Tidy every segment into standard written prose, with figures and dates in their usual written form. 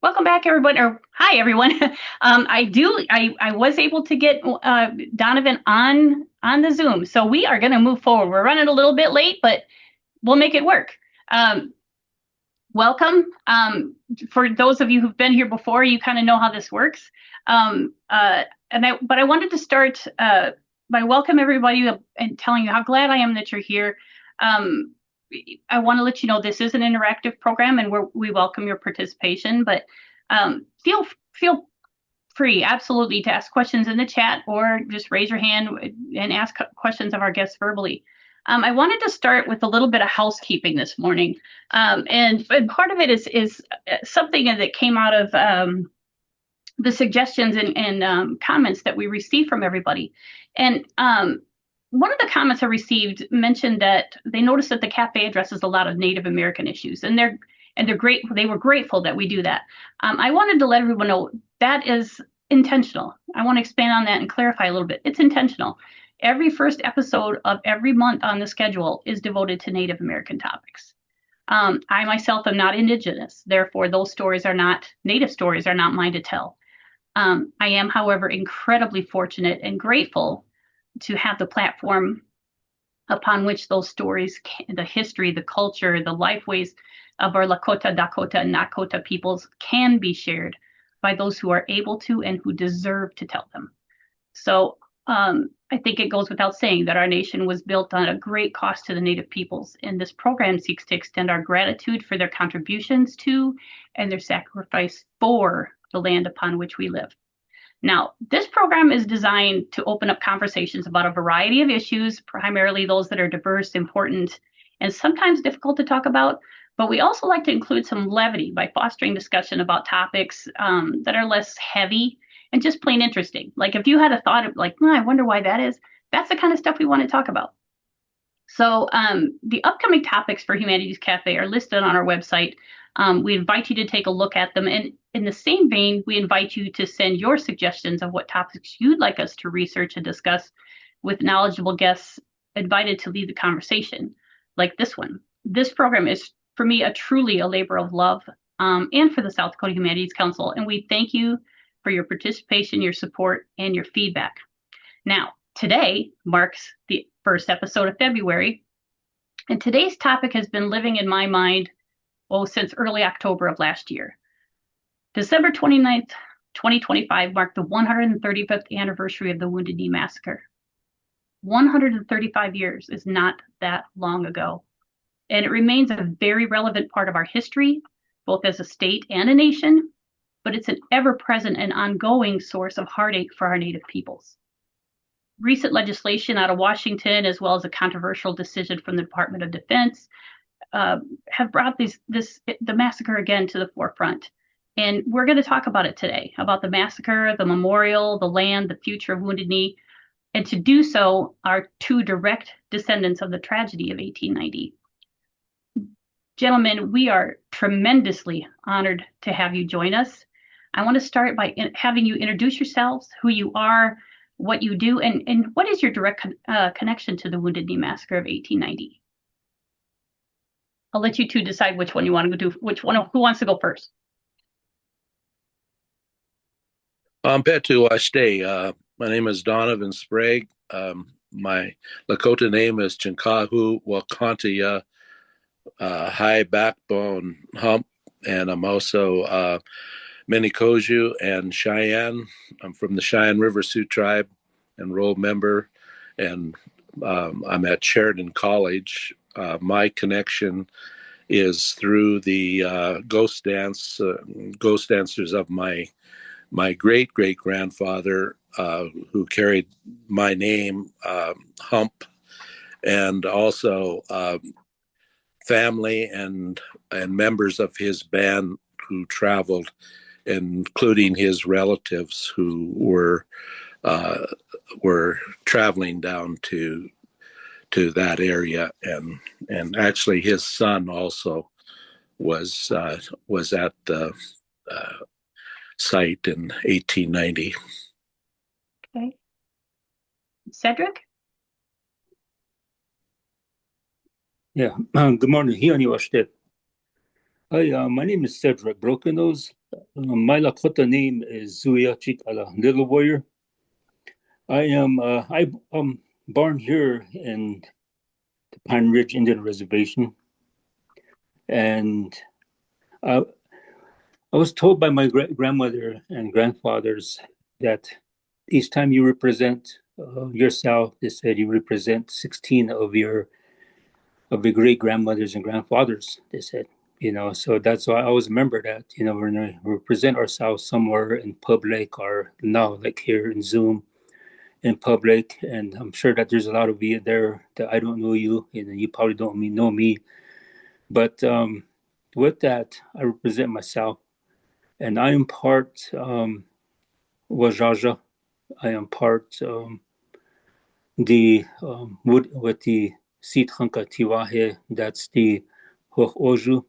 Welcome back, everyone, or hi, everyone. I was able to get Donovan on the Zoom, so we are going to move forward. We're running a little bit late, but we'll make it work. Welcome. For those of you who've been here before, you kind of know how this works. But I wanted to start by welcome everybody and telling you how glad I am that you're here. I want to let you know this is an interactive program, and we welcome your participation. But feel free, absolutely, to ask questions in the chat or just raise your hand and ask questions of our guests verbally. I wanted to start with a little bit of housekeeping this morning, and part of it is something that came out of the suggestions and comments that we received from everybody. And one of the comments I received mentioned that they noticed that the cafe addresses a lot of Native American issues, and they're great. They were grateful that we do that. I wanted to let everyone know that is intentional. I want to expand on that and clarify a little bit. It's intentional. Every first episode of every month on the schedule is devoted to Native American topics. I myself am not Indigenous, therefore those stories are not, Native stories are not mine to tell. I am, however, incredibly fortunate and grateful to have the platform upon which those stories, the history, the culture, the lifeways of our Lakota, Dakota, and Nakota peoples can be shared by those who are able to and who deserve to tell them. So I think it goes without saying that our nation was built on a great cost to the Native peoples, and this program seeks to extend our gratitude for their contributions to and their sacrifice for the land upon which we live. Now, this program is designed to open up conversations about a variety of issues, primarily those that are diverse, important, and sometimes difficult to talk about. But we also like to include some levity by fostering discussion about topics that are less heavy and just plain interesting. Like if you had a thought of like, I wonder why that is, that's the kind of stuff we want to talk about. So the upcoming topics for Humanities Cafe are listed on our website. We invite you to take a look at them. And in the same vein, we invite you to send your suggestions of what topics you'd like us to research and discuss with knowledgeable guests invited to lead the conversation, like this one. This program is, for me, truly a labor of love, and for the South Dakota Humanities Council. And we thank you for your participation, your support, and your feedback. Now, today marks the first episode of February, and today's topic has been living in my mind since early October of last year. December 29th, 2025 marked the 135th anniversary of the Wounded Knee Massacre. 135 years is not that long ago, and it remains a very relevant part of our history, both as a state and a nation, but it's an ever-present and ongoing source of heartache for our Native peoples. Recent legislation out of Washington, as well as a controversial decision from the Department of Defense, have brought the massacre again to the forefront. And we're going to talk about it today, about the massacre, the memorial, the land, the future of Wounded Knee. And to do so are two direct descendants of the tragedy of 1890. Gentlemen, we are tremendously honored to have you join us. I want to start by having you introduce yourselves, who you are, what you do, and what is your direct connection to the Wounded Knee Massacre of 1890. I'll let you two decide which one you want to do. Who wants to go first? My name is Donovin Sprague. My Lakota name is Chinkahu Wakantaya High Backbone Hump, and I'm also Minikoju and Cheyenne. I'm from the Cheyenne River Sioux Tribe, enrolled member, and I'm at Sheridan College. My connection is through the ghost dancers of my great-great-grandfather, who carried my name, Hump, and also family and members of his band who traveled, including his relatives who were traveling down to that area, and actually his son also was at the site in 1890. Okay. Cedrick? Yeah, good morning. Here you are. Hi, my name is Cedrick Broken Nose. My Lakota name is Zuya Chikala, Little Warrior. I'm born here in the Pine Ridge Indian Reservation, and I, I was told by my grandmother and grandfathers that each time you represent yourself, they said you represent 16 of your great grandmothers and grandfathers. They said, so that's why I always remember that, when we represent ourselves somewhere in public or now, like here in Zoom in public. And I'm sure that there's a lot of you there that I don't know you, and you probably don't know me. But with that, I represent myself, and I am part Wajaja. I am part the wood with the Si'Tanka Ta Oyate, that's the Ho'oju,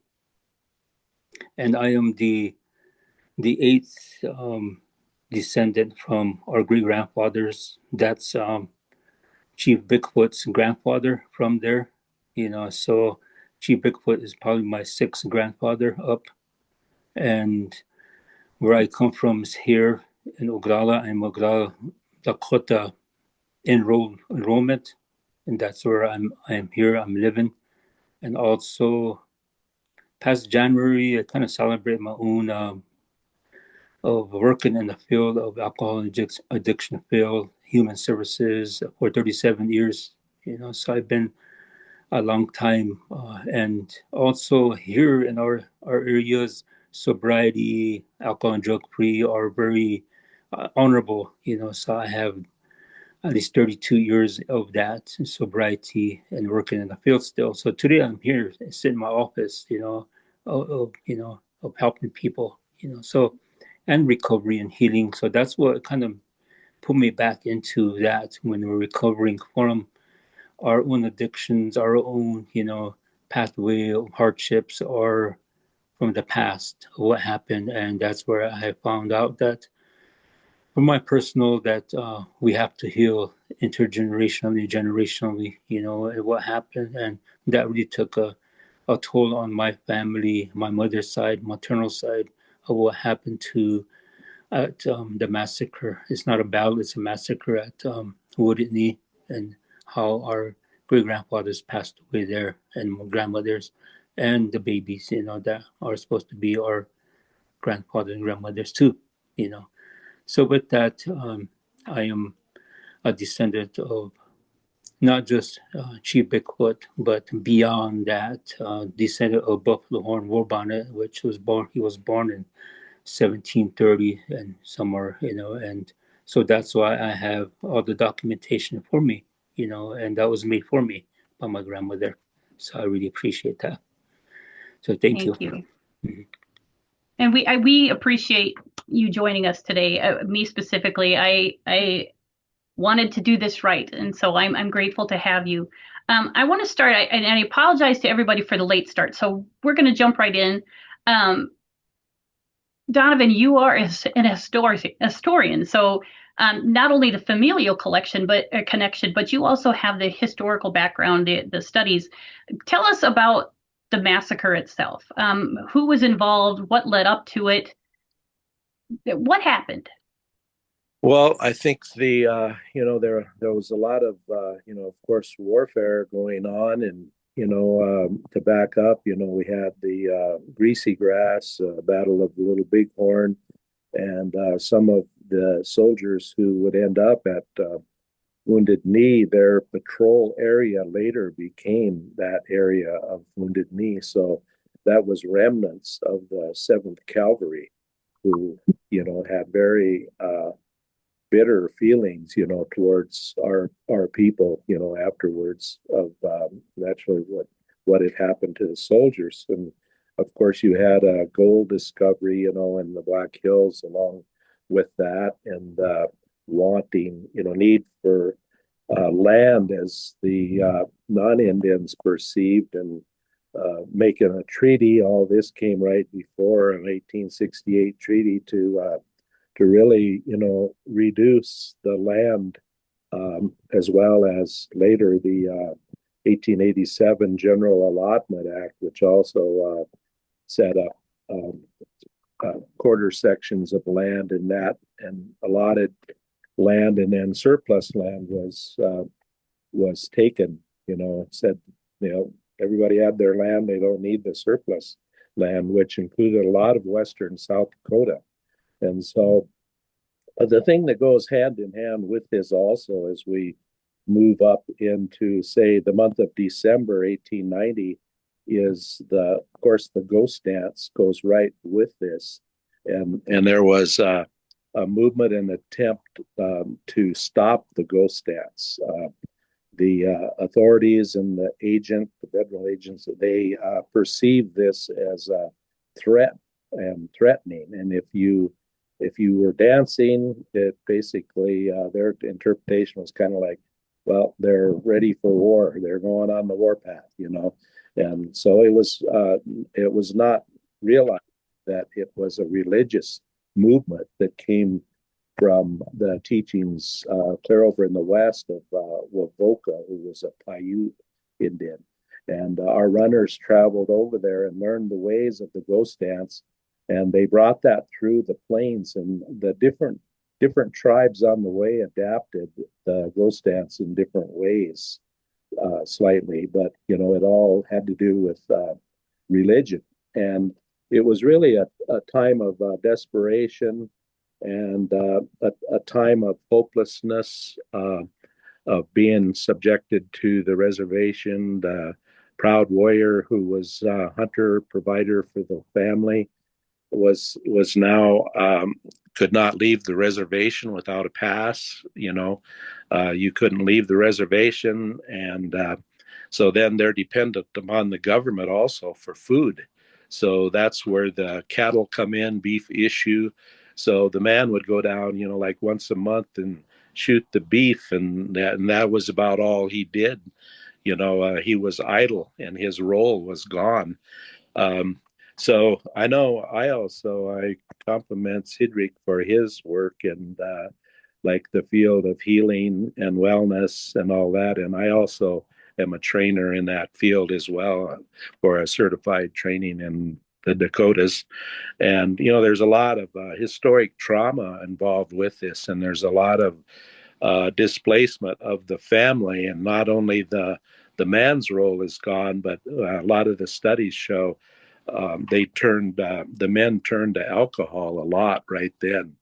and I am the eighth descendant from our great grandfathers. That's Chief Bigfoot's grandfather from there. So Chief Bigfoot is probably my sixth grandfather up, and where I come from is here in Oglala. I'm Oglala Lakota enrollment, and that's where I'm here. I'm living, and also past January, I kind of celebrate my own of working in the field of alcohol addiction field, human services for 37 years. So I've been a long time, and also here in our areas, sobriety, alcohol and drug free are very honorable. So I have at least 32 years of that sobriety and working in the field still. So today I'm here, sitting in my office, of helping people, so, and recovery and healing. So that's what kind of put me back into that when we're recovering from our own addictions, our own, pathway of hardships or from the past, what happened. And that's where I found out that for my personal that we have to heal intergenerationally, generationally, and what happened. And that really took a toll on my family, my mother's side, maternal side, of what happened to at the massacre. It's not a battle, it's a massacre at Wounded Knee, and how our great grandfathers passed away there, and grandmothers, and the babies, that are supposed to be our grandfathers and grandmothers too, you know. So with that, I am a descendant of not just Chief Bigfoot, but beyond that, descendant of Buffalo Horn War Bonnet, which he was born in 1730 and somewhere, and so that's why I have all the documentation for me, and that was made for me by my grandmother. So I really appreciate that. So thank you. Thank you. And we appreciate you joining us today. Me specifically, I wanted to do this right, and so I'm grateful to have you. I want to start, and I apologize to everybody for the late start. So we're going to jump right in. Donovan, you are an historian, so not only the familial connection, but you also have the historical background, the studies. Tell us about the massacre itself. Who was involved? What led up to it? What happened? Well, I think there was a lot of of course warfare going on, and to back up, we had the Greasy Grass Battle of the Little Bighorn, and some of the soldiers who would end up at Wounded Knee, their patrol area later became that area of Wounded Knee. So that was remnants of the 7th Cavalry who, had very bitter feelings, towards our people, afterwards of naturally what had happened to the soldiers. And of course, you had a gold discovery, in the Black Hills along with that, and wanting, need for land as the non-Indians perceived, and making a treaty. All this came right before an 1868 treaty to really, reduce the land, as well as later the 1887 General Allotment Act, which also set up quarter sections of land in that, and allotted land, and then surplus land was taken. It said, everybody had their land; they don't need the surplus land, which included a lot of western South Dakota. And so the thing that goes hand in hand with this also, as we move up into, say, the month of December 1890, is of course, the ghost dance goes right with this. And there was a movement and attempt to stop the ghost dance. The authorities and the federal agents, they perceived this as a threat and threatening. And if you were dancing, it basically, their interpretation was kind of like, well, they're ready for war. They're going on the warpath, And so it was not realized that it was a religious movement that came from the teachings clear over in the west of Wovoka, who was a Paiute Indian. And our runners traveled over there and learned the ways of the ghost dance. And they brought that through the plains, and the different tribes on the way adapted the ghost dance in different ways, slightly, but it all had to do with religion. And it was really a time of desperation, and a time of hopelessness, of being subjected to the reservation. The proud warrior who was a hunter provider for the family was now could not leave the reservation without a pass. You couldn't leave the reservation, and so then they're dependent upon the government also for food. So that's where the cattle come in, beef issue. So the man would go down, like once a month and shoot the beef, and that was about all he did. He was idle, and his role was gone. So I know I compliment Cedrick for his work, and like the field of healing and wellness and all that. And I also am a trainer in that field as well, for a certified training in the Dakotas. And, there's a lot of historic trauma involved with this, and there's a lot of displacement of the family, and not only the man's role is gone, but a lot of the studies show the men turned to alcohol a lot right then.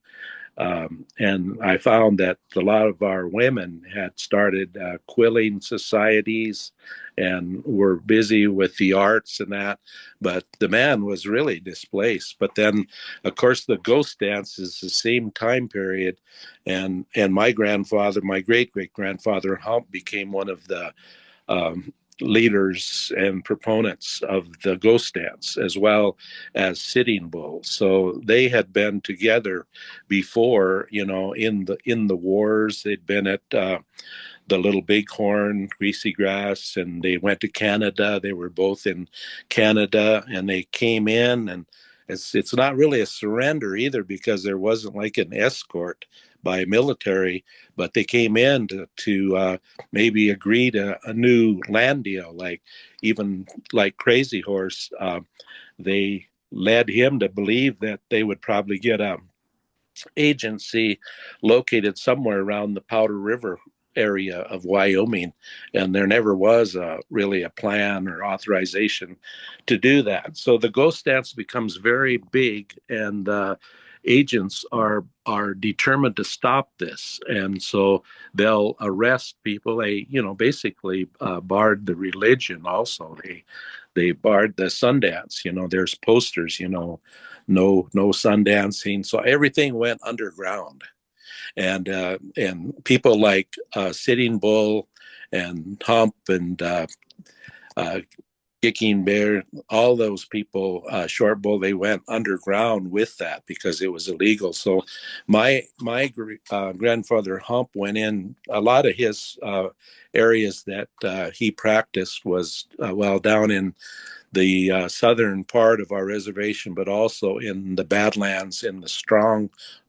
And I found that a lot of our women had started quilling societies and were busy with the arts and that, but the man was really displaced. But then, of course, the ghost dance is the same time period, and my great great grandfather Hump, became one of the leaders and proponents of the ghost dance, as well as Sitting Bull. So they had been together before, in the wars. They'd been at the Little Bighorn, Greasy Grass, and they went to Canada. They were both in Canada, and they came in, and it's not really a surrender either, because there wasn't like an escort by military, but they came in to maybe agree to a new land deal, even like Crazy Horse. They led him to believe that they would probably get a agency located somewhere around the Powder River area of Wyoming, and there never was really a plan or authorization to do that. So the ghost dance becomes very big, and agents are determined to stop this, and so they'll arrest people. They basically barred the religion also. They barred the Sundance. There's posters, no sun dancing. So everything went underground, and people like Sitting Bull and Hump and Kicking Bear, all those people, Short Bull, they went underground with that because it was illegal. So my grandfather Hump went in. A lot of his areas that he practiced was down in the southern part of our reservation, but also in the Badlands in the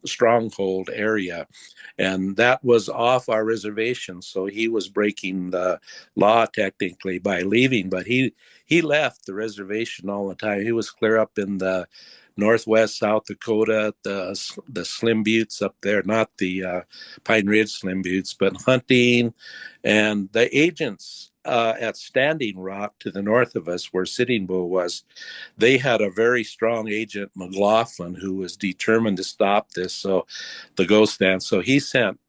stronghold area. And that was off our reservation. So he was breaking the law technically by leaving, but he left the reservation all the time. He was clear up in the northwest South Dakota, the Slim Buttes up there, not the Pine Ridge Slim Buttes, but hunting. And the agents at Standing Rock to the north of us, where Sitting Bull was, they had a very strong agent, McLaughlin, who was determined to stop this. So the ghost dance. So he sent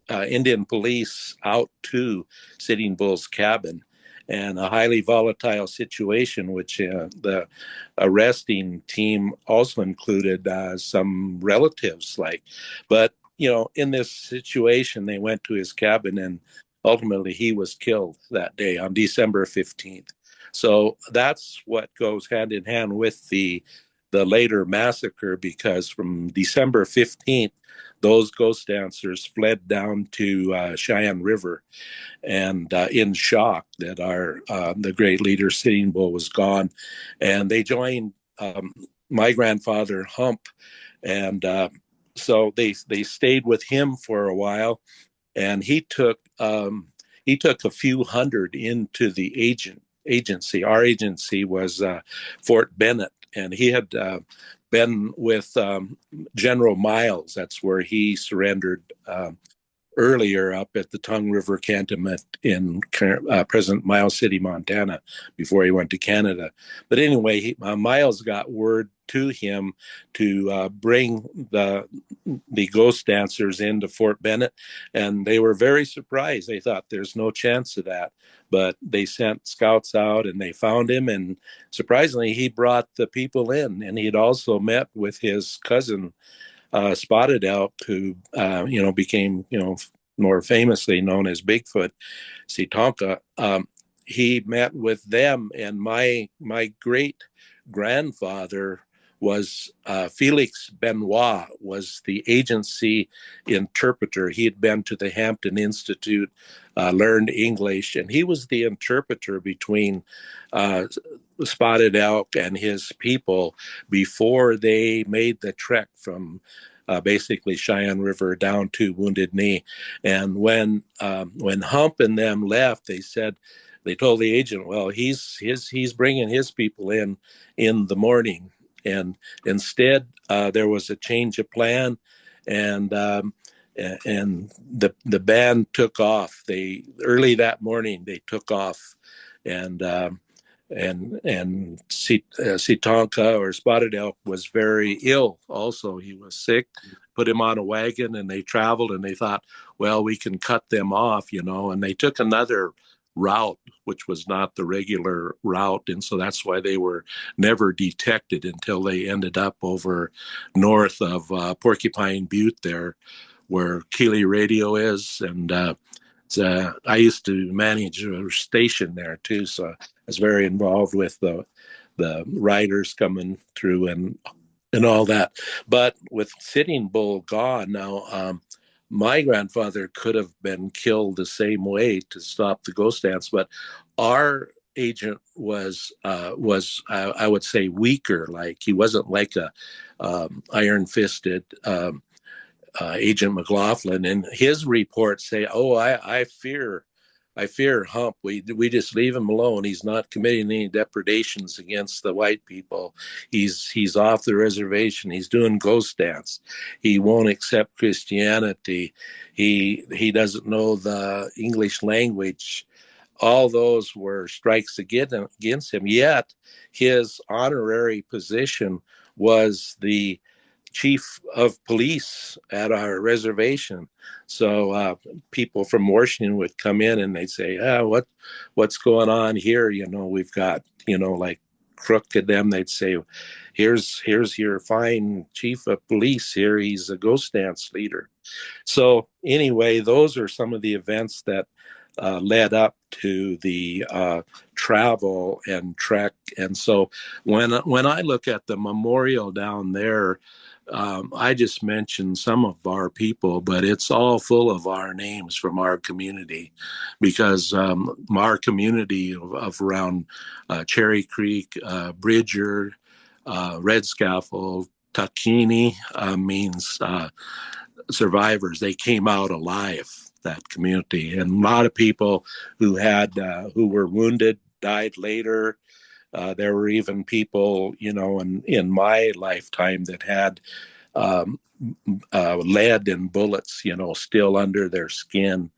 Indian police out to Sitting Bull's cabin, and a highly volatile situation, which the arresting team also included some relatives. But in this situation, they went to his cabin, and ultimately he was killed that day on December 15th. So that's what goes hand in hand with the later massacre, because from December 15th, those ghost dancers fled down to Cheyenne River, and in shock that the great leader Sitting Bull was gone, and they joined my grandfather Hump, and so they stayed with him for a while, and he took a few hundred into the agency. Our agency was Fort Bennett, and he had been with General Miles. That's where he surrendered earlier up at the Tongue River Cantonment in present Miles City, Montana, before he went to Canada. But anyway, Miles got word to him to bring the ghost dancers into Fort Bennett, and they were very surprised. They thought there's no chance of that, but they sent scouts out and they found him, and surprisingly, he brought the people in, and he'd also met with his cousin Spotted Elk, who became more famously known as Bigfoot, Si'Tanka. He met with them, and my great grandfather was Felix Benoit, was the agency interpreter. He had been to the Hampton Institute, learned English, and he was the interpreter between Spotted Elk and his people before they made the trek from basically Cheyenne River down to Wounded Knee. And when Hump and them left, they told the agent, well, he's bringing his people in the morning. And instead, there was a change of plan, and the band took off. Early that morning they took off, and Si'Tanka, or Spotted Elk, was very ill. Also, he was sick. Put him on a wagon, and they traveled. And they thought, well, we can cut them off, And they took another route, which was not the regular route, and so that's why they were never detected until they ended up over north of Porcupine Butte, there where Keeley Radio is, and I used to manage a station there too, so I was very involved with the riders coming through and all that. But with Sitting Bull gone now, my grandfather could have been killed the same way to stop the ghost dance, but our agent was I would say weaker. Like, he wasn't like a iron-fisted Agent McLaughlin. And his reports say, "Oh, I fear Hump. We just leave him alone. He's not committing any depredations against the white people. He's off the reservation. He's doing ghost dance. He won't accept Christianity. He doesn't know the English language." All those were strikes against him. Yet his honorary position was the chief of police at our reservation. So people from Washington would come in and they'd say, what's going on here? We've got, like Crook to them, they'd say, here's your fine chief of police here. He's a ghost dance leader. So anyway, those are some of the events that led up to the travel and trek. And so when I look at the memorial down there, I just mentioned some of our people, but it's all full of our names from our community, because our community of around Cherry Creek, Bridger, Red Scaffold, Takini means survivors. They came out alive, that community. And a lot of people who were wounded died later. There were even people, in my lifetime that had lead and bullets, still under their skin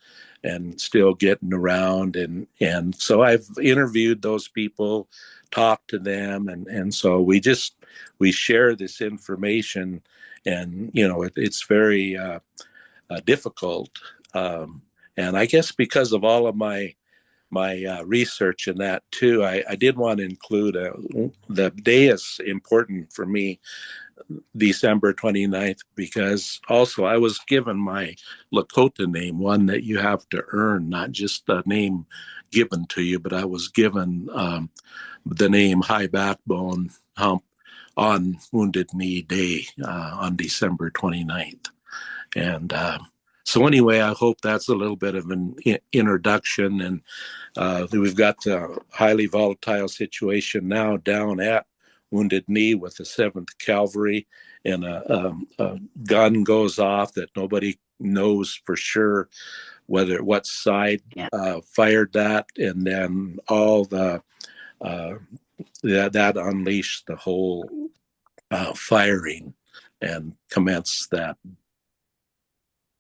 and still getting around. And so I've interviewed those people, talked to them. And so we share this information, and, it's very difficult. And I guess because of all of my research in that too, I did want to include the day is important for me, December 29th, because also I was given my Lakota name, one that you have to earn, not just a name given to you, but I was given the name High Backbone Hump on Wounded Knee Day on December 29th. And so anyway, I hope that's a little bit of an introduction. And we've got a highly volatile situation now down at Wounded Knee with the 7th Cavalry, and a gun goes off that nobody knows for sure what side fired that, and then all that unleashed the whole firing and commenced that.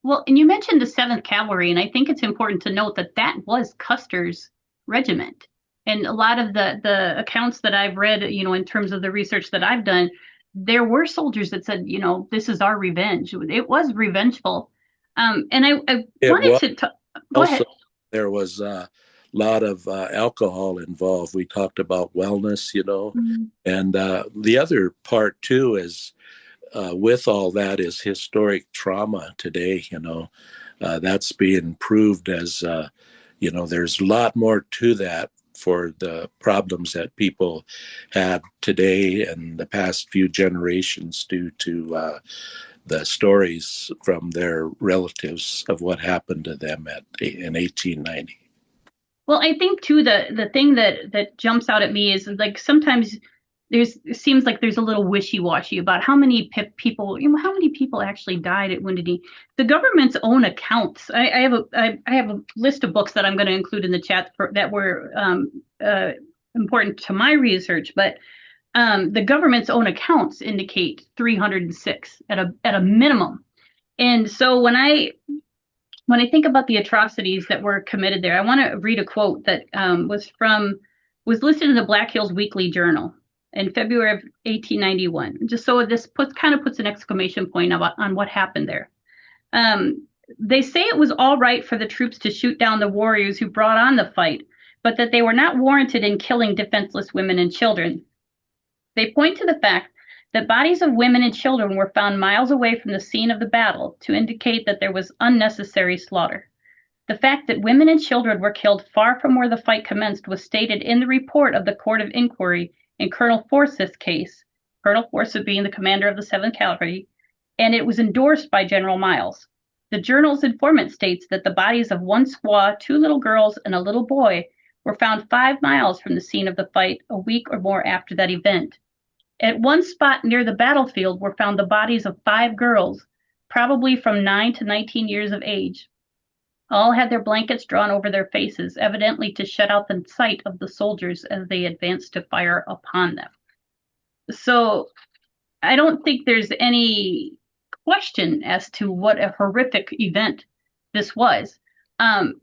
Well, and you mentioned the 7th Cavalry, and I think it's important to note that was Custer's regiment. And a lot of the accounts that I've read, in terms of the research that I've done, there were soldiers that said, this is our revenge. It was revengeful. And I wanted to go ahead. There was a lot of alcohol involved. We talked about wellness, mm-hmm. And the other part too is with all that is historic trauma today. That's being proved as, there's a lot more to that for the problems that people had today and the past few generations due to the stories from their relatives of what happened to them in 1890. Well, I think too the thing that jumps out at me is, like, sometimes it seems like there's a little wishy-washy about how many people actually died at Wounded Knee. The government's own accounts. I have a list of books that I'm going to include in the chat that were important to my research, but the government's own accounts indicate 306 at a minimum. And so when I think about the atrocities that were committed there, I want to read a quote that was listed in the Black Hills Weekly Journal in February of 1891. Just so this puts an exclamation point on what happened there. They say it was all right for the troops to shoot down the warriors who brought on the fight, but that they were not warranted in killing defenseless women and children. They point to the fact that bodies of women and children were found miles away from the scene of the battle to indicate that there was unnecessary slaughter. The fact that women and children were killed far from where the fight commenced was stated in the report of the Court of Inquiry in Colonel Forsyth's case, Colonel Forsyth being the commander of the 7th Cavalry, and it was endorsed by General Miles. The journal's informant states that the bodies of one squaw, 2 little girls, and a little boy were found 5 miles from the scene of the fight a week or more after that event. At one spot near the battlefield were found the bodies of 5 girls, probably from 9 to 19 years of age. All had their blankets drawn over their faces, evidently to shut out the sight of the soldiers as they advanced to fire upon them. So I don't think there's any question as to what a horrific event this was. They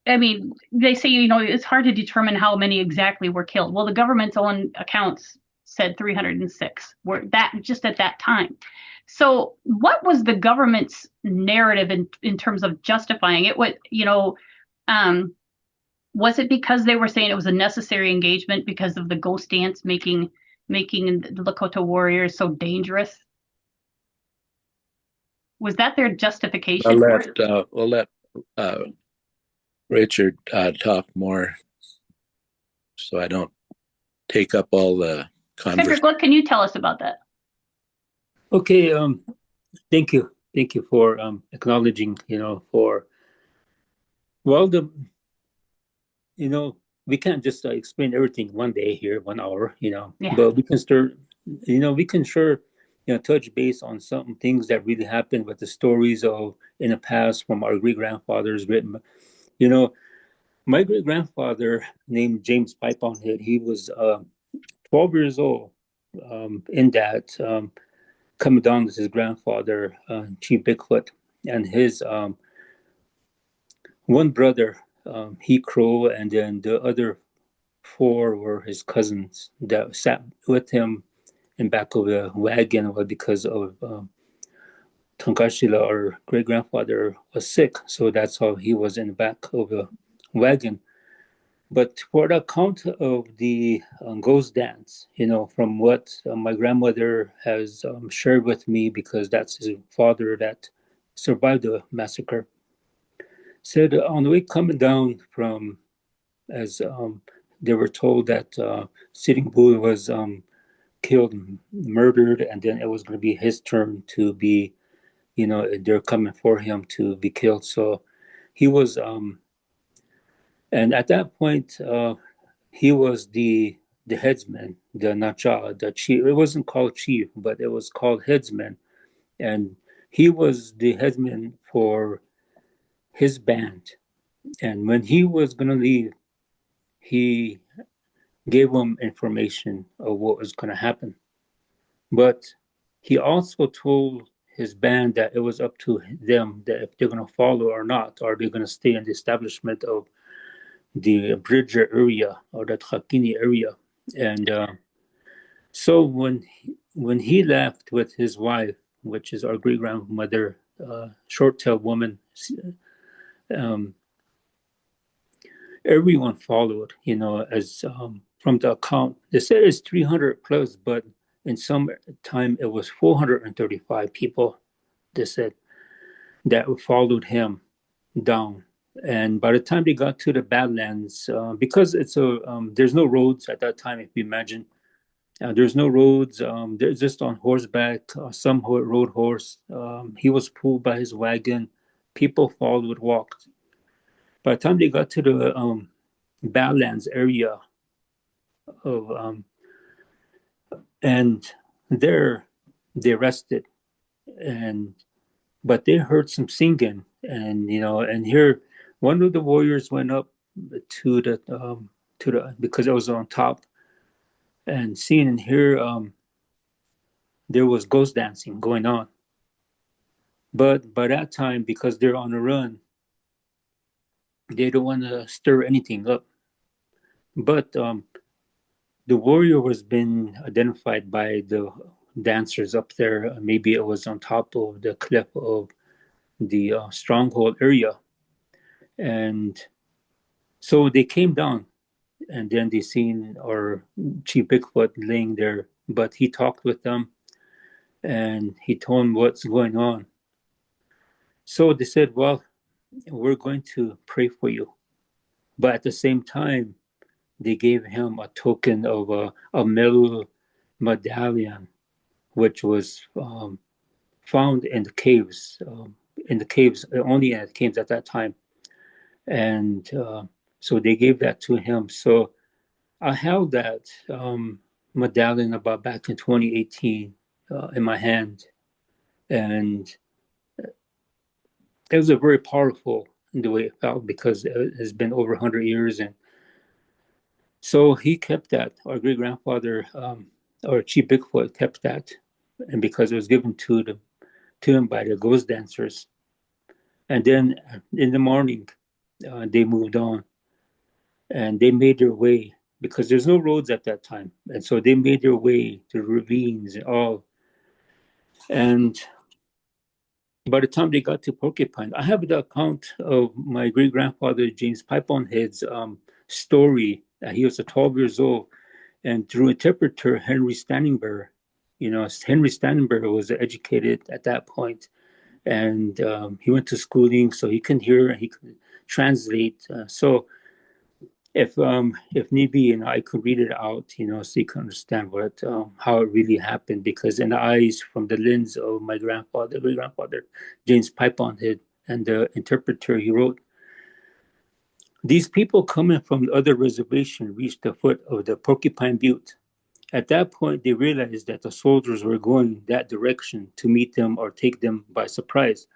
say, it's hard to determine how many exactly were killed. Well, the government's own accounts said 306 were that just at that time. So what was the government's narrative in terms of justifying it? Was it because they were saying it was a necessary engagement because of the ghost dance making the Lakota warriors so dangerous? Was that their justification? We'll let Richard talk more so I don't take up all the conversation. Cedrick, what can you tell us about that? Okay. Thank you for acknowledging. For well, you know, we can't just explain everything one day here, 1 hour. Yeah. But we can start. We can sure touch base on some things that really happened with the stories of in the past from our great grandfathers. Written. You know, my great grandfather named James Pipeonhead. He was 12 years old. In that. Coming down with his grandfather, Chief Bigfoot, and his one brother, he Crow, and then the other four were his cousins that sat with him in back of the wagon because of Tonkashila, our great grandfather, was sick, so that's how he was in the back of the wagon. But for the account of the ghost dance, from what my grandmother has shared with me, because that's his father that survived the massacre, said on the way coming down from, as they were told that Sitting Bull was killed, murdered, and then it was going to be his turn to be, they're coming for him to be killed. So he was, and at that point, he was the headsman, the Nacha, the chief. It wasn't called chief, but it was called headsman, and he was the headsman for his band. And when he was gonna leave, he gave them information of what was gonna happen. But he also told his band that it was up to them that if they're gonna follow or not, or they're gonna stay in the establishment of the Bridger area or the Trakini area. And so when he left with his wife, which is our great grandmother, short-tailed woman, um, everyone followed. As from the account, they said it's 300 plus, but in some time it was 435 people. They said that followed him down. And by the time they got to the Badlands, because there's no roads at that time, if you imagine. There's no roads. They're just on horseback. Some rode horse. He was pulled by his wagon. People followed, walked. By the time they got to the Badlands area of, and there they rested, and but they heard some singing, and here one of the warriors went up to the because it was on top, and seeing and hear there was ghost dancing going on. But by that time, because they're on a run, they don't want to stir anything up. But the warrior was being identified by the dancers up there. Maybe it was on top of the cliff of the stronghold area. And so they came down, and then they seen our Chief Bigfoot laying there. But he talked with them, and he told them what's going on. So they said, well, we're going to pray for you. But at the same time, they gave him a token of a metal medallion, which was found in the caves, only in the caves at that time. And so they gave that to him. So I held that medallion about back in 2018 in my hand. And it was a very powerful in the way it felt, because it has been over 100 years. And so he kept that. Our great grandfather, or Chief Bigfoot, kept that, and because it was given to him by the ghost dancers. And then in the morning, they moved on, and they made their way, because there's no roads at that time, and so they made their way to ravines and all. And by the time they got to Porcupine, I have the account of my great grandfather James Pipeonhead's story. He was 12 years old, and through interpreter Henry Standingberg, Henry Standingberg was educated at that point, and he went to schooling, so he can hear and he can translate. So if need be, I could read it out, so you can understand what how it really happened. Because in the eyes, from the lens of my great grandfather, James Piponhead, and the interpreter, he wrote, "These people coming from the other reservation reached the foot of the Porcupine Butte. At that point, they realized that the soldiers were going that direction to meet them or take them by surprise,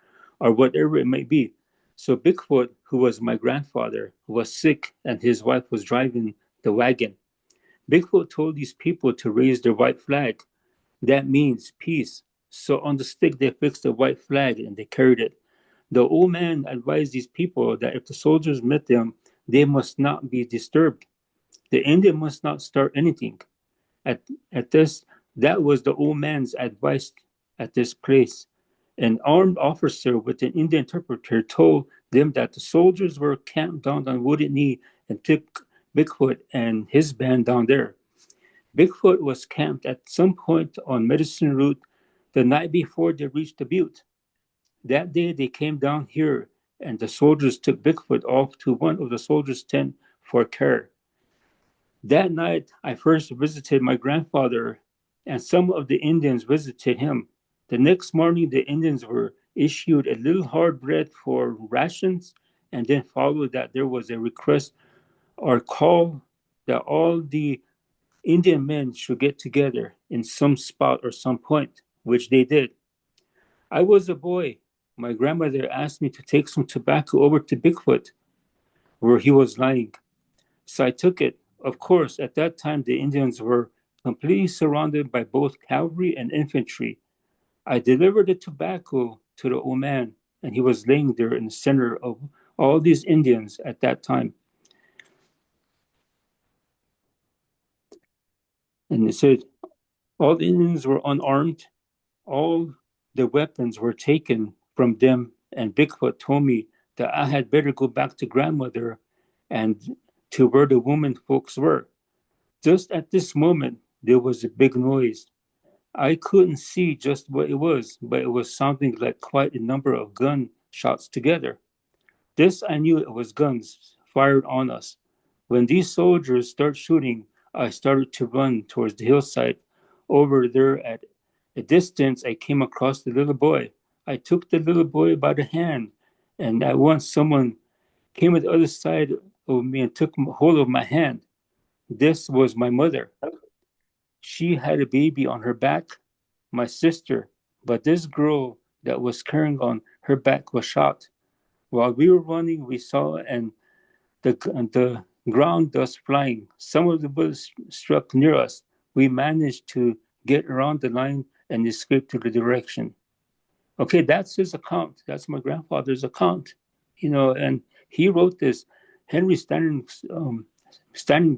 or whatever it might be. So Bigfoot, who was my grandfather, was sick and his wife was driving the wagon. Bigfoot told these people to raise their white flag. That means peace. So on the stick, they fixed a white flag and they carried it. The old man advised these people that if the soldiers met them, they must not be disturbed. The Indian must not start anything. At, at this, that was the old man's advice at this place. An armed officer with an Indian interpreter told them that the soldiers were camped down on Wounded Knee and took Bigfoot and his band down there. Bigfoot was camped at some point on Medicine Route the night before they reached the butte. That day they came down here and the soldiers took Bigfoot off to one of the soldiers' tent for care. That night, I first visited my grandfather, and some of the Indians visited him. The next morning, the Indians were issued a little hard bread for rations, and then followed that there was a request or call that all the Indian men should get together in some spot or some point, which they did. I was a boy. My grandmother asked me to take some tobacco over to Bigfoot, where he was lying. So I took it. Of course, at that time, the Indians were completely surrounded by both cavalry and infantry. I delivered the tobacco to the old man, and he was laying there in the center of all these Indians at that time. And it said, all the Indians were unarmed. All the weapons were taken from them, and Bigfoot told me that I had better go back to grandmother and to where the women folks were. Just at this moment, there was a big noise. I couldn't see just what it was, but it was sounding like quite a number of gunshots together. This I knew it was guns fired on us. When these soldiers started shooting, I started to run towards the hillside. Over there at a distance, I came across the little boy. I took the little boy by the hand, and at once someone came at the other side of me and took hold of my hand. This was my mother. She had a baby on her back, my sister, but this girl that was carrying on her back was shot. While we were running, we saw and the ground dust flying. Some of the bullets struck near us. We managed to get around the line and escape to the direction. Okay, that's his account. That's my grandfather's account. And he wrote this. Henry Standingberg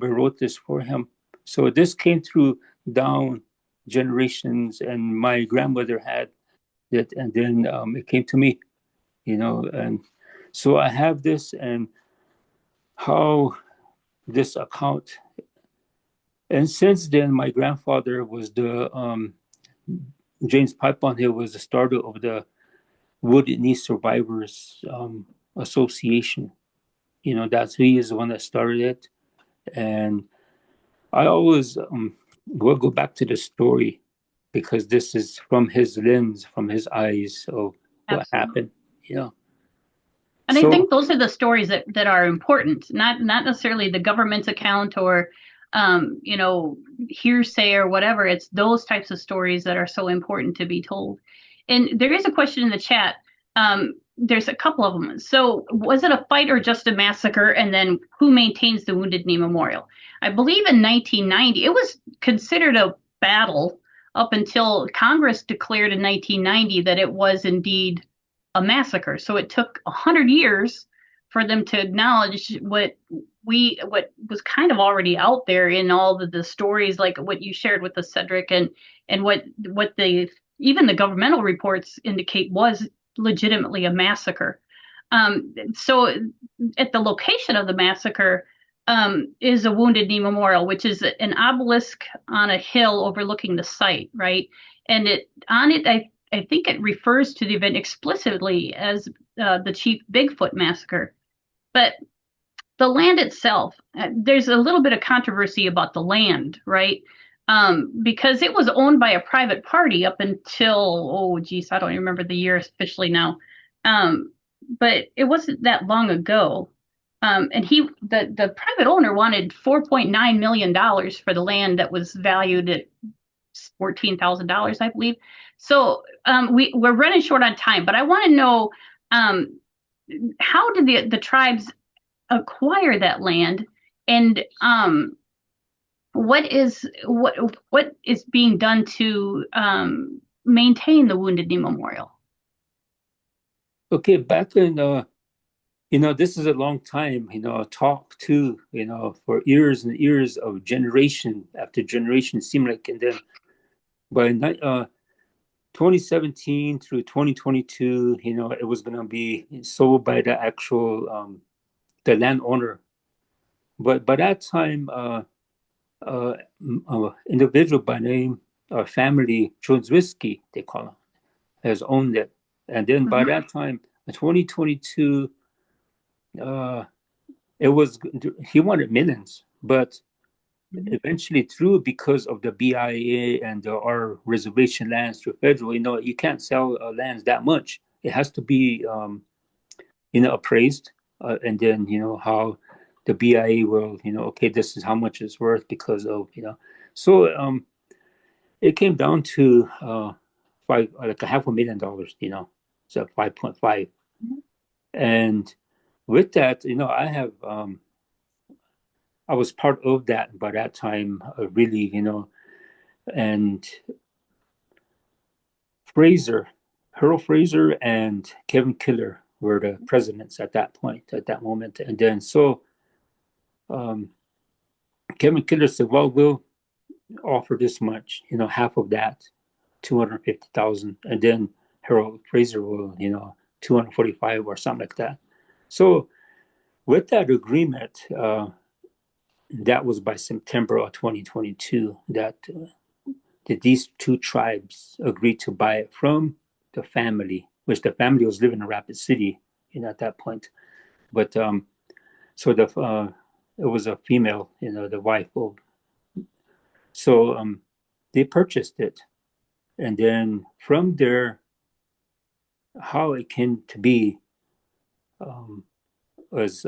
wrote this for him. So this came through down generations, and my grandmother had it, and then it came to me, and so I have this and how this account. And since then, my grandfather was the James Piponhill was the starter of the Wounded Knee Survivors Association. That's he is the one that started it, and I always will go back to the story because this is from his lens, from his eyes of what happened. And I think those are the stories that are important, not necessarily the government's account or hearsay or whatever. It's those types of stories that are so important to be told. And there is a question in the chat. There's a couple of them. So was it a fight or just a massacre? And then who maintains the Wounded Knee Memorial? I believe in 1990, it was considered a battle up until Congress declared in 1990 that it was indeed a massacre. So it took 100 years for them to acknowledge what was kind of already out there in all of the stories, like what you shared with us, Cedrick, and what even the governmental reports indicate was legitimately a massacre. So at the location of the massacre is a Wounded Knee Memorial, which is an obelisk on a hill overlooking the site, right? And I think it refers to the event explicitly as the Chief Bigfoot Massacre. But the land itself, there's a little bit of controversy about the land, right? Because it was owned by a private party up until, oh, geez, I don't even remember the year officially now. But it wasn't that long ago. And the private owner wanted $4.9 million for the land that was valued at $14,000, I believe. So we're running short on time, but I want to know how did the tribes acquire that land, and what is being done to maintain the Wounded Knee Memorial? Okay, back in this is a long time, talk to, for years and years of generation after generation seemed like, and then by 2017 through 2022, it was going to be sold by the actual the landowner. But by that time, individual by name or family Jones Whiskey, they call him, has owned it. And then by that time, in 2022, it was, he wanted millions, but eventually through, because of the BIA and our reservation lands through federal, you can't sell lands that much. It has to be, appraised, and then how the BIA will, okay, this is how much it's worth because of, so it came down to like $500,000, so 5.5, and with that, I was part of that by that time, really, and Harold Fraser and Kevin Killer were the presidents at that moment. And then so Kevin Killer said, well, we'll offer this much, half of that, 250,000. And then Harold Fraser will, 245 or something like that. So with that agreement, that was by September of 2022 that these two tribes agreed to buy it from the family, which the family was living in Rapid City, at that point. But so it was a female, the wife of. So they purchased it, and then from there, how it came to be was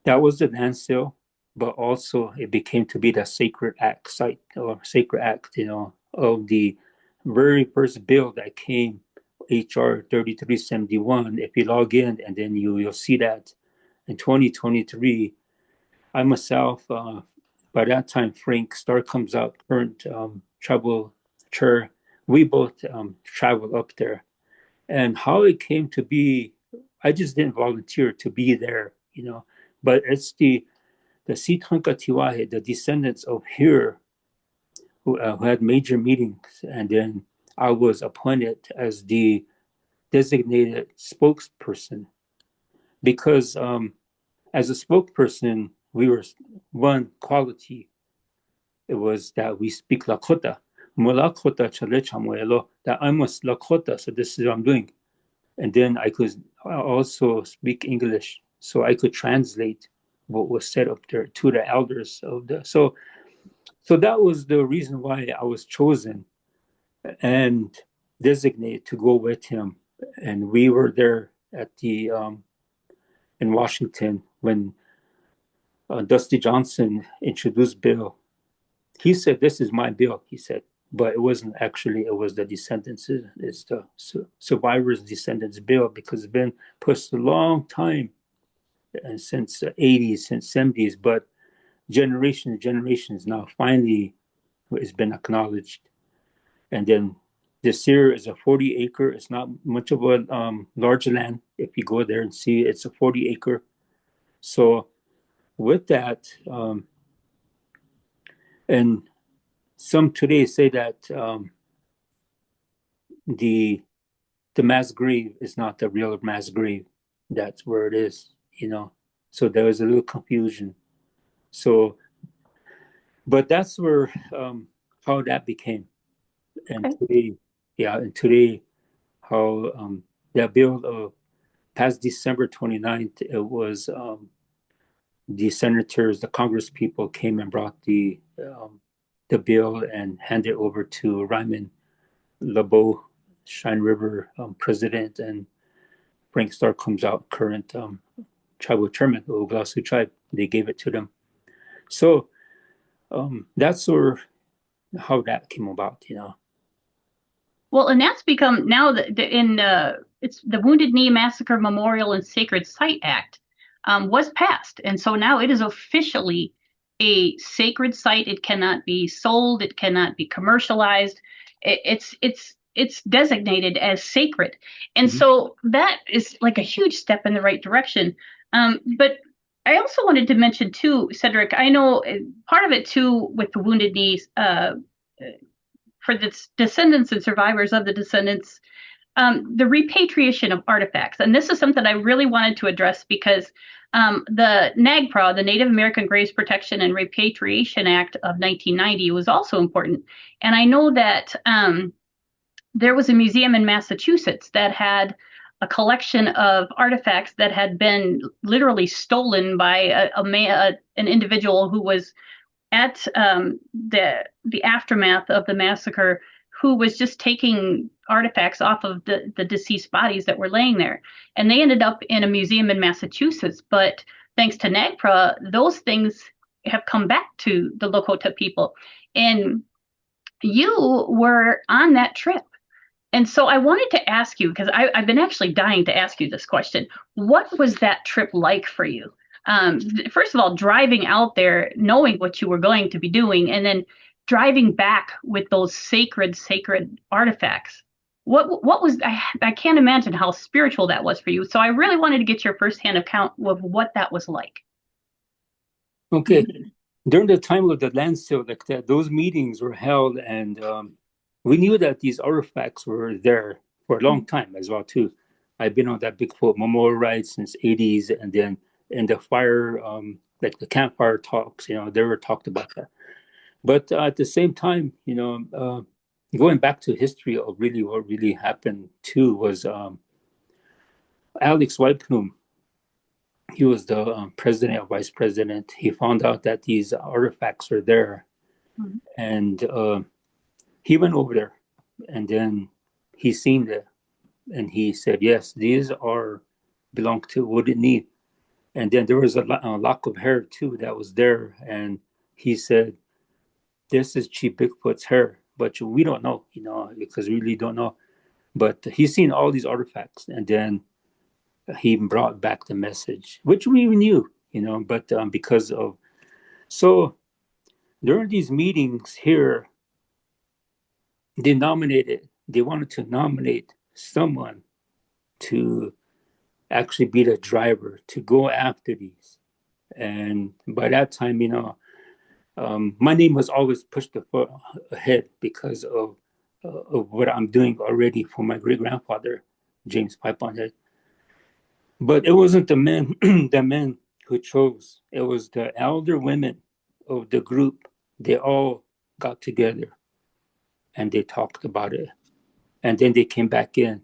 that was the land sale, but also it became to be the sacred act site or sacred act, of the very first bill that came, HR 3371. If you log in, and then you'll see that in 2023, I myself, by that time, Frank Starr comes out, current tribal chair. We both traveled up there, and how it came to be, I just didn't volunteer to be there, but it's the Si'Tanka Ta Oyate, the descendants of here, who had major meetings, and then I was appointed as the designated spokesperson, because as a spokesperson, we were one quality. It was that we speak Lakota. That I'm a Lakota, so this is what I'm doing. And then I could also speak English, so I could translate what was said up there to the elders of the. So that was the reason why I was chosen and designated to go with him. And we were there at the in Washington when Dusty Johnson introduced bill. He said, "This is my bill," he said, but it wasn't actually. It was the Descendants. It's the Survivors Descendants bill, because it's been pushed a long time, and since the 80s, since 70s, but generations now finally it's been acknowledged. And then this here is a 40-acre. It's not much of a large land. If you go there and see, it's a 40-acre. So with that, and some today say that the mass grave is not the real mass grave. That's where it is, So there was a little confusion. So, but that's where how that became. And today, how that bill past December 29th, it was the senators, the Congress people came and brought the bill and handed it over to Ryman LeBeau, Cheyenne River president, and Frank Starr comes out, current tribal chairman of Oglala Sioux Tribe. They gave it to them. So that's how that came about, Well, and that's become now it's the Wounded Knee Massacre Memorial and Sacred Site Act was passed, and so now it is officially a sacred site. It cannot be sold. It cannot be commercialized. It's designated as sacred, and so that is like a huge step in the right direction. But I also wanted to mention too, Cedrick. I know part of it too with the Wounded Knees. For the descendants and survivors of the descendants, the repatriation of artifacts. And this is something I really wanted to address because the NAGPRA, the Native American Graves Protection and Repatriation Act of 1990, was also important. And I know that there was a museum in Massachusetts that had a collection of artifacts that had been literally stolen by an individual who was at the aftermath of the massacre, who was just taking artifacts off of the deceased bodies that were laying there. And they ended up in a museum in Massachusetts. But thanks to NAGPRA, those things have come back to the Lakota people. And you were on that trip. And so I wanted to ask you, because I've been actually dying to ask you this question. What was that trip like for you? First of all, driving out there, knowing what you were going to be doing, and then driving back with those sacred artifacts. What was, I can't imagine how spiritual that was for you. So I really wanted to get your firsthand account of what that was like. Okay. During the time of the land sale, like that, those meetings were held, and we knew that these artifacts were there for a long time as well too. I've been on that Bigfoot memorial ride since '80s, and then in the fire, like the campfire talks, they were talked about that. But at the same time, going back to history of really what really happened too was Alex Whiteplume. He was the president or vice president. He found out that these artifacts are there, and he went over there, and then he seen it, and he said, "Yes, these belong to Wounded Knee." And then there was a lock of hair too that was there, and he said, "This is Chief Bigfoot's hair, but we don't know, because we really don't know." But he's seen all these artifacts, and then he brought back the message, which we knew, but because of so during these meetings here, they wanted to nominate someone to actually be the driver to go after these. And by that time, my name was always pushed ahead because of what I'm doing already for my great grandfather, James Pipeonhead. But it wasn't the men, the men who chose. It was the elder women of the group. They all got together and they talked about it. And then they came back in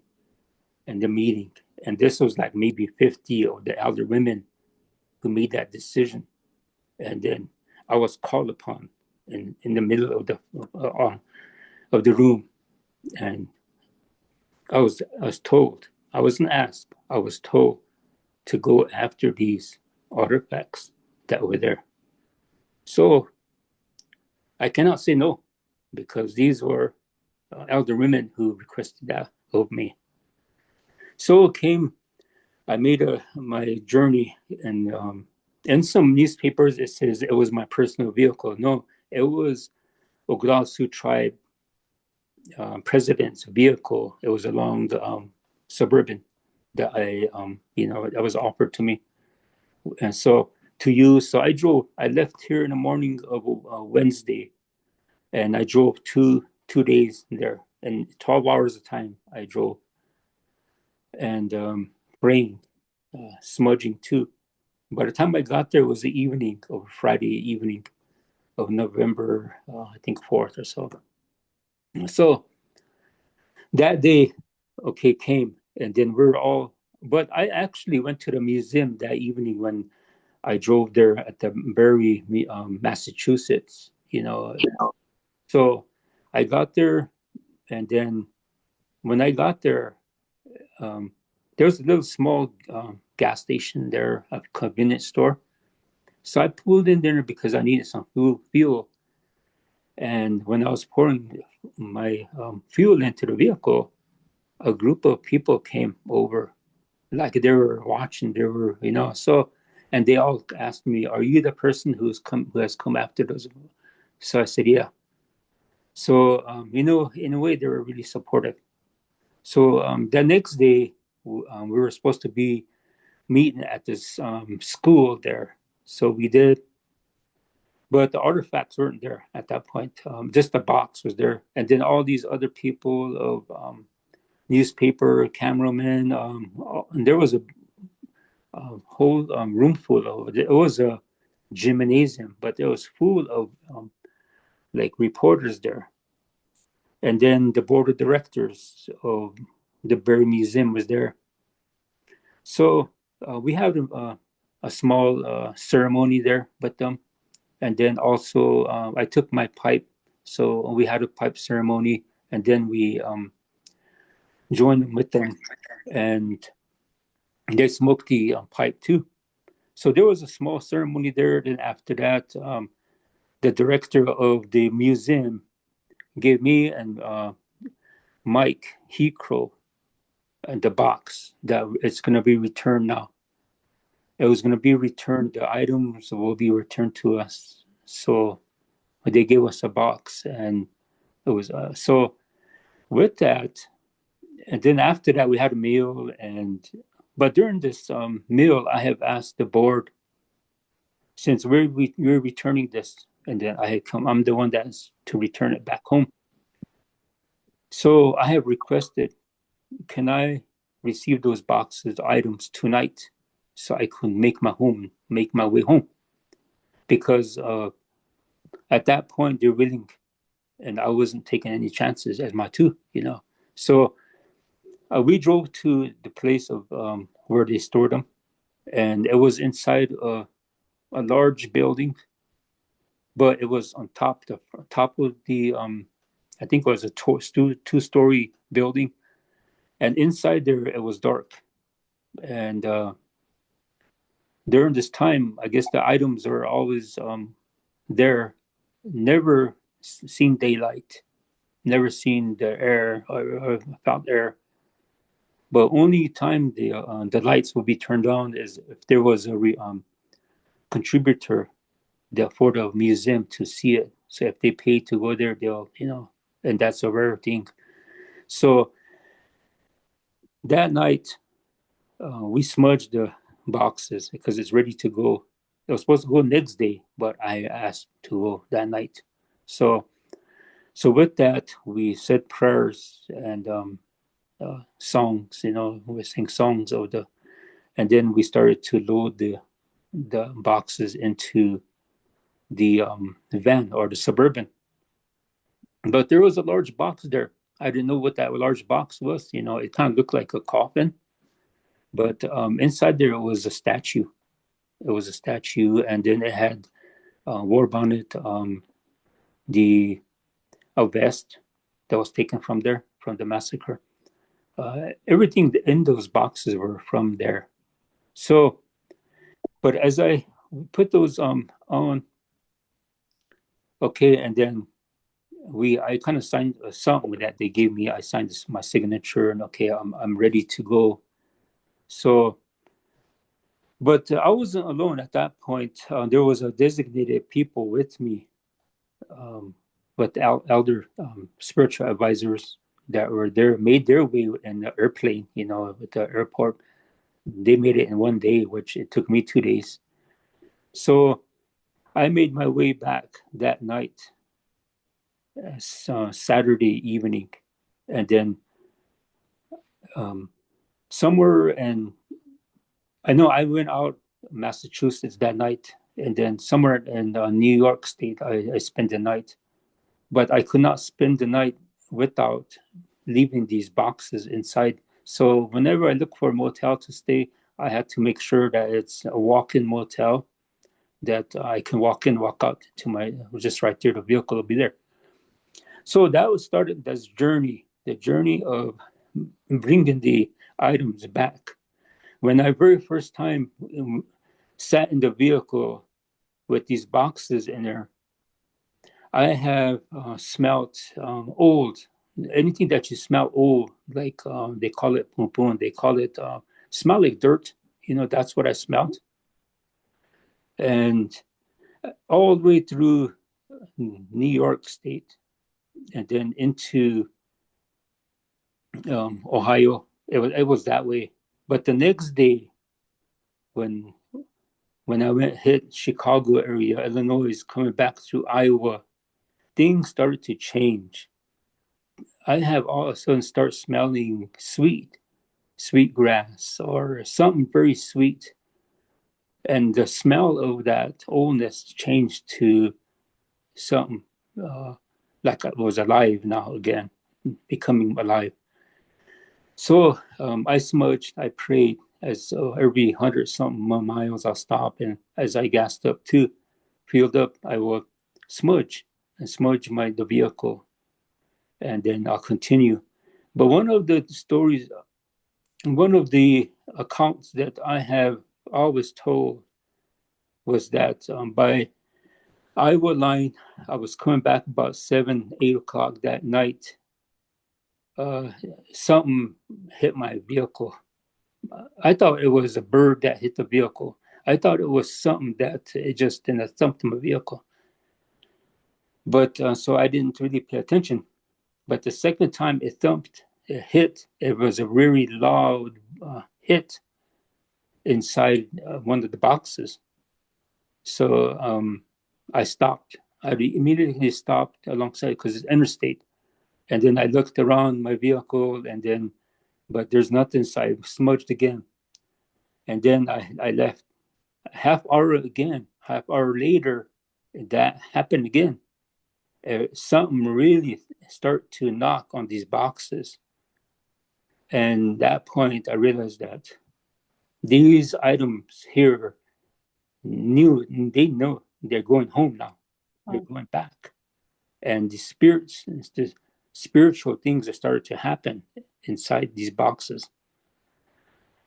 the meeting. And this was like maybe 50 of the elder women who made that decision. And then I was called upon in the middle of the room, and I was told. I wasn't asked. I was told to go after these artifacts that were there. So I cannot say no, because these were elder women who requested that of me. So I made my journey, and in some newspapers it says it was my personal vehicle. No, it was Oglala Sioux Tribe president's vehicle. It was along the Suburban that that was offered to me, and so to use. So I left here in the morning of Wednesday, and I drove two days there, and 12 hours of time I drove, and rain, smudging too. By the time I got there, it was the evening of Friday evening of November, I think 4th or so. So that day, came, and then but I actually went to the museum that evening when I drove there at the Berry, Massachusetts. So I got there, and then when I got there, there was a little small gas station there, a convenience store. So I pulled in there because I needed some fuel. And when I was pouring my fuel into the vehicle, a group of people came over, like they were watching. They were, so, and they all asked me, "Are you the person who has come after those?" So I said, "Yeah." So, in a way, they were really supportive. So the next day, we were supposed to be meeting at this school there. So we did, but the artifacts weren't there at that point. Just the box was there, and then all these other people of newspaper cameramen. And there was a whole room full of it. Was a gymnasium, but it was full of like reporters there. And then the board of directors of the Berry Museum was there. So we had a small ceremony there with them. And then also I took my pipe. So we had a pipe ceremony. And then we joined with them. And they smoked the pipe too. So there was a small ceremony there. Then after that, the director of the museum gave me and Mike Hecrow and the box that it's going to be returned now. It was going to be returned. The items will be returned to us. So they gave us a box, and it was so with that. And then after that, we had a meal. But during this meal, I have asked the board, since we're returning this, and then I'm the one that's to return it back home. So I have requested, can I receive those boxes, items tonight, so I could make my way home? Because at that point they're willing, and I wasn't taking any chances as my two, So we drove to the place of where they stored them, and it was inside a large building, but it was on top of the I think it was a two-story building, and inside there it was dark. And during this time, I guess the items are always there, never seen daylight, never seen the air or felt air. But only time the lights will be turned on is if there was a contributor for the museum to see it. So if they pay to go there, they'll, and that's a rare thing. So that night, we smudged the boxes because it's ready to go. It was supposed to go next day, but I asked to go that night. So with that, we said prayers and songs. We sing songs and then we started to load the boxes into the van or the Suburban. But there was a large box there. I didn't know what that large box was. It kind of looked like a coffin. But inside there was a statue. It was a statue, and then it had wore on it a vest that was taken from there, from the massacre. Everything in those boxes were from there. So, but as I put those on, okay, and then I kind of signed something that they gave me. I signed my signature, and okay, I'm ready to go. So, but I wasn't alone at that point. There was a designated people with me, but elder spiritual advisors that were there, made their way in the airplane, at the airport. They made it in one day, which it took me 2 days. So I made my way back that night, Saturday evening, and then somewhere in, I know I went out Massachusetts that night, and then somewhere in New York State, I spent the night. But I could not spend the night without leaving these boxes inside. So whenever I look for a motel to stay, I had to make sure that it's a walk-in motel that I can walk in, walk out to my, just right there, the vehicle will be there. So that was started this journey, the journey of bringing the items back. When I very first time sat in the vehicle with these boxes in there, I have smelt old. Anything that you smell old, like they call it poon, they call it smell like dirt. That's what I smelled. And all the way through New York State, and then into Ohio, it was that way. But the next day, when I went hit Chicago area, Illinois, coming back through Iowa, things started to change. I have all of a sudden start smelling sweet grass or something very sweet. And the smell of that oldness changed to something like it was alive now again, becoming alive. So I smudged, I prayed, as every 100-something miles I'll stop, and as I gassed up too, filled up, I will smudge the vehicle, and then I'll continue. But one of the accounts that I have always told was that by Iowa line, I was coming back about 7-8 o'clock that night. Something hit my vehicle. I thought it was a bird that hit the vehicle. I thought it was something that it just thumped my vehicle. But so I didn't really pay attention. But the second time it hit, it was a very loud hit inside one of the boxes. So I stopped. I immediately stopped alongside because it's interstate. And then I looked around my vehicle, but there's nothing, so I smudged again. And then I left. Half hour later, that happened again. Something really started to knock on these boxes. And at that point, I realized that these items here they know they're going home now. They're going back. And the spiritual things that started to happen inside these boxes.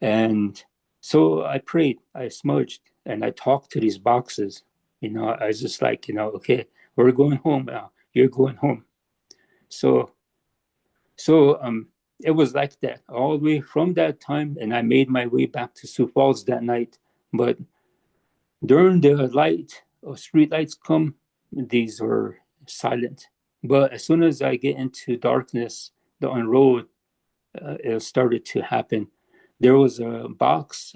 And so I prayed, I smudged, and I talked to these boxes. I was just like, okay, we're going home now. You're going home. So it was like that all the way from that time, and I made my way back to Sioux Falls that night. But during the street lights come, these were silent. But as soon as I get into darkness on road, it started to happen. There was a box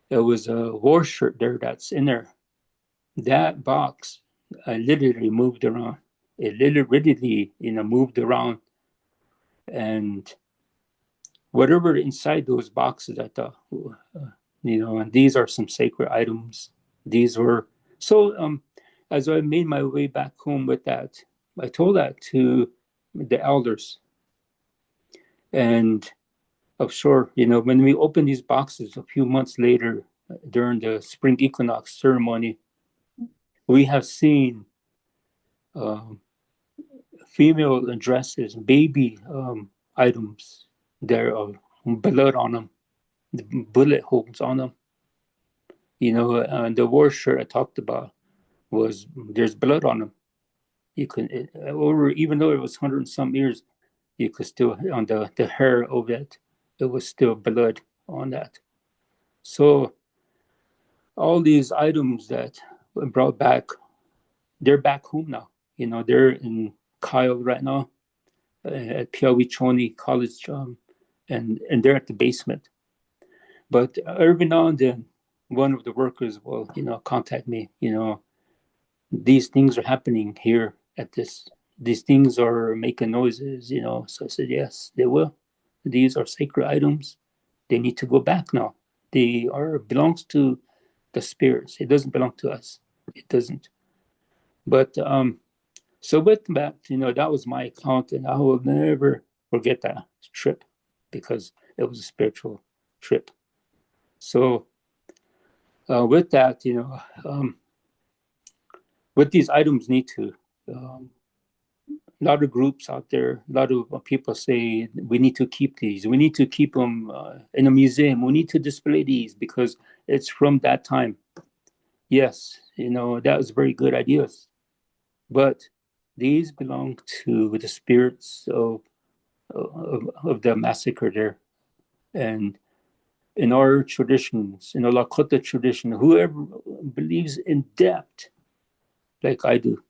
it was a war shirt there that's in there. That box, I literally moved around. It literally, moved around. And whatever inside those boxes, I thought, and these are some sacred items. These were, so as I made my way back home with that, I told that to the elders. And sure, when we opened these boxes a few months later during the spring equinox ceremony, we have seen female dresses, baby items. There are blood on them, the bullet holes on them. The war shirt I talked about there's blood on them. You can even though it was 100 and some years, you could still on the hair of it was still blood on that. So all these items that were brought back, they're back home now. They're in Kyle right now at Piawichoni College, and they're at the basement. But every now and then, one of the workers will, contact me. These things are happening here at this. These things are making noises. So I said, yes, they will. These are sacred items. They need to go back now. They belongs to the spirits. It doesn't belong to us. It doesn't. But so with that, that was my account, and I will never forget that trip because it was a spiritual trip. So with that, what these items need to, a lot of groups out there, a lot of people say we need to keep these. We need to keep them in a museum. We need to display these because it's from that time. Yes, that was very good ideas. But these belong to the spirits of the massacre there. And in our traditions, in the Lakota tradition, whoever believes in death, like I do,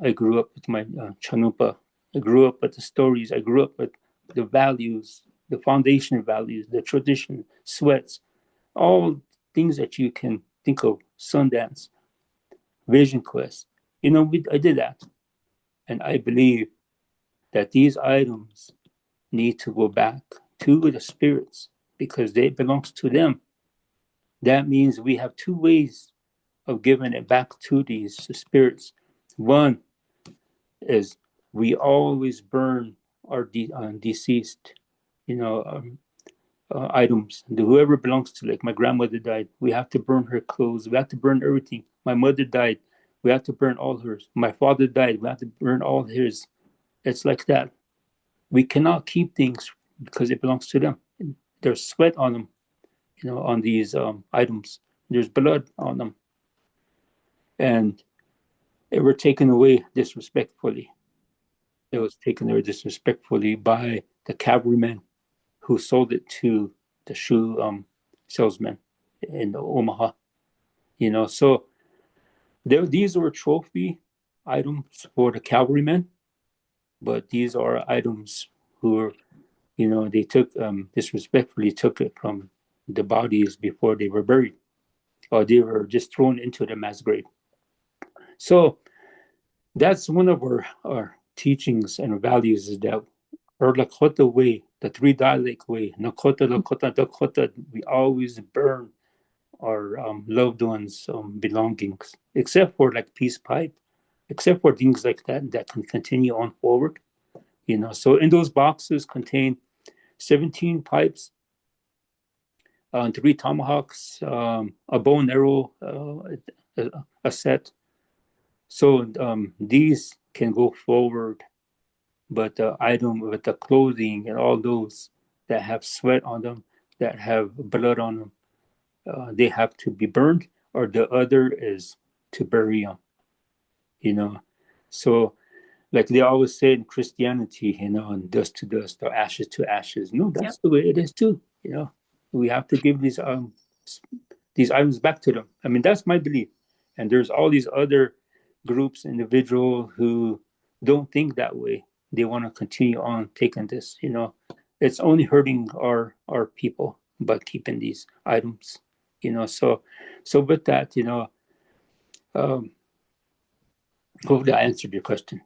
I grew up with my Chanupa. I grew up with the stories. I grew up with the values, the foundation values, the tradition, sweats, all things that you can think of, Sundance, Vision Quest. I did that. And I believe that these items need to go back to the spirits because they belongs to them. That means we have two ways of giving it back to these spirits. One is we always burn our deceased, items. Whoever belongs to, like my grandmother died, we have to burn her clothes. We have to burn everything. My mother died, we have to burn all hers. My father died, we have to burn all his. It's like that. We cannot keep things because it belongs to them. There's sweat on them, on these items. There's blood on them. And it were taken away disrespectfully. It was taken away disrespectfully by the cavalrymen who sold it to the shoe salesman in Omaha. So these were trophy items for the cavalrymen, but these are items who were, they took disrespectfully took it from the bodies before they were buried, or they were just thrown into the mass grave. So that's one of our teachings and values, is that our Lakota way, the three dialect way, Nakota, Lakota, Dakota, we always burn our loved ones' belongings, except for like peace pipe, except for things like that can continue on forward. So in those boxes contain 17 pipes, 3 tomahawks, a bow and arrow, a set. So these can go forward, but the item with the clothing and all those that have sweat on them, that have blood on them, they have to be burned, or the other is to bury them. So like they always say in Christianity, and dust to dust or ashes to ashes. No, that's the way it is too. We have to give these items back to them. I mean, that's my belief. And there's all these other groups, individuals who don't think that way. They want to continue on taking this. It's only hurting our people by keeping these items. So with that, hopefully I answered your question.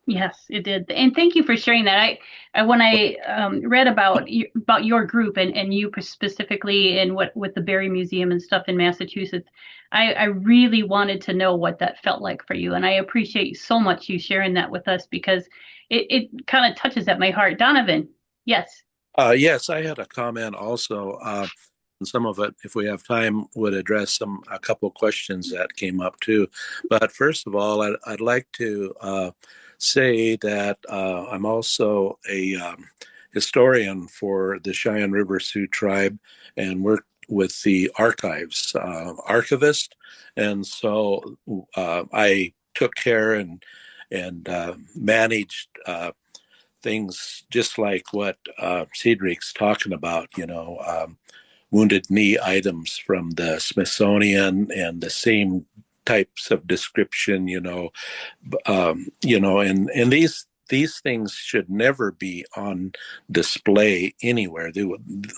Yes, it did, and thank you for sharing that. When I read about your group and you specifically, and what with the Berry Museum and stuff in Massachusetts, I really wanted to know what that felt like for you, and I appreciate so much you sharing that with us because it kind of touches at my heart. Donovan, yes. Yes, I had a comment also. And some of it, if we have time, would address a couple questions that came up too. But first of all, I'd like to say that I'm also a historian for the Cheyenne River Sioux Tribe and work with the archives archivist. And so I took care and managed things just like what Cedrick's talking about, Wounded Knee items from the Smithsonian, and the same types of description, and these things should never be on display anywhere.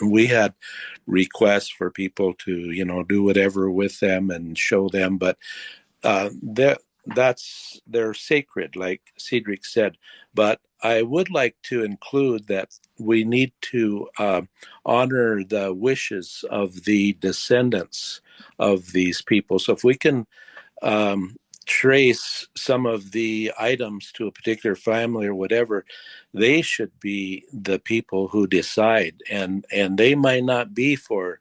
We had requests for people to, do whatever with them and show them, but they're sacred, like Cedric said. But I would like to include that we need to honor the wishes of the descendants of these people. So if we can trace some of the items to a particular family or whatever, they should be the people who decide, and they might not be for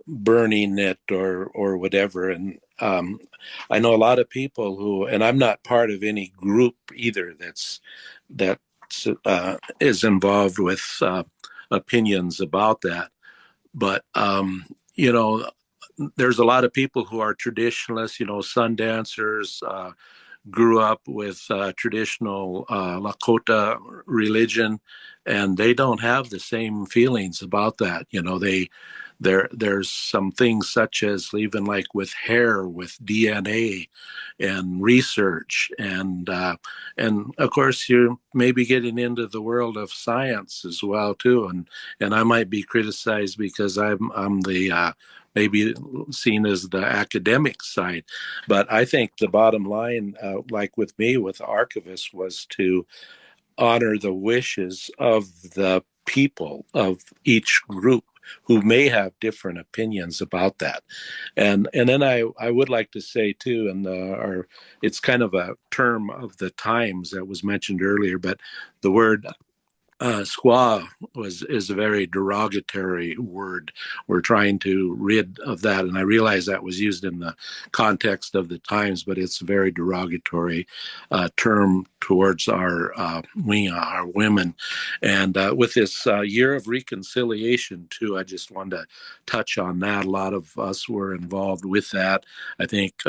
burning it or whatever. And I know a lot of people who, and I'm not part of any group either that is involved with opinions about that. But there's a lot of people who are traditionalists, sun dancers, grew up with traditional Lakota religion, and they don't have the same feelings about that. There's some things such as even like with hair, with DNA, and research, and of course you're maybe getting into the world of science as well too, and I might be criticized because I'm the maybe seen as the academic side. But I think the bottom line, like with me, with archivists, was to honor the wishes of the people of each group who may have different opinions about that. And then I would like to say too, and it's kind of a term of the times that was mentioned earlier, but the word squaw is a very derogatory word. We're trying to rid of that, and I realize that was used in the context of the times, but it's a very derogatory term towards our women. And with this year of reconciliation too, I just wanted to touch on that. A lot of us were involved with that. I think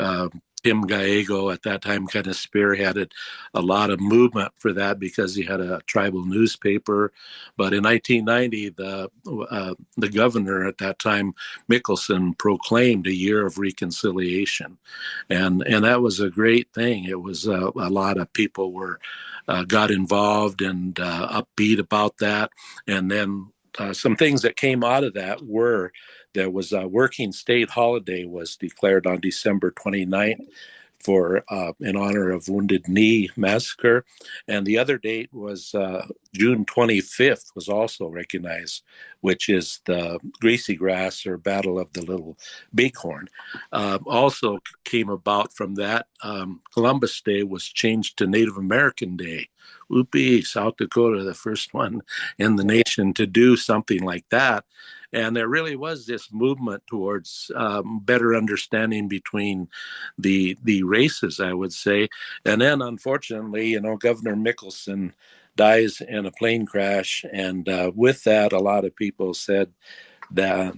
Tim Gallego at that time kind of spearheaded a lot of movement for that because he had a tribal newspaper. But in 1990, the governor at that time, Mickelson, proclaimed a year of reconciliation, and that was a great thing. It was a lot of people got involved and upbeat about that, and then some things that came out of that were there was a working state holiday was declared on December 29th for in honor of Wounded Knee Massacre, and the other date was June 25th was also recognized, which is the Greasy Grass or Battle of the Little Bighorn. Also came about from that. Columbus Day was changed to Native American Day. Whoopee, South Dakota, the first one in the nation to do something like that. And there really was this movement towards better understanding between the races, I would say. And then, unfortunately, Governor Mickelson dies in a plane crash. And with that, a lot of people said that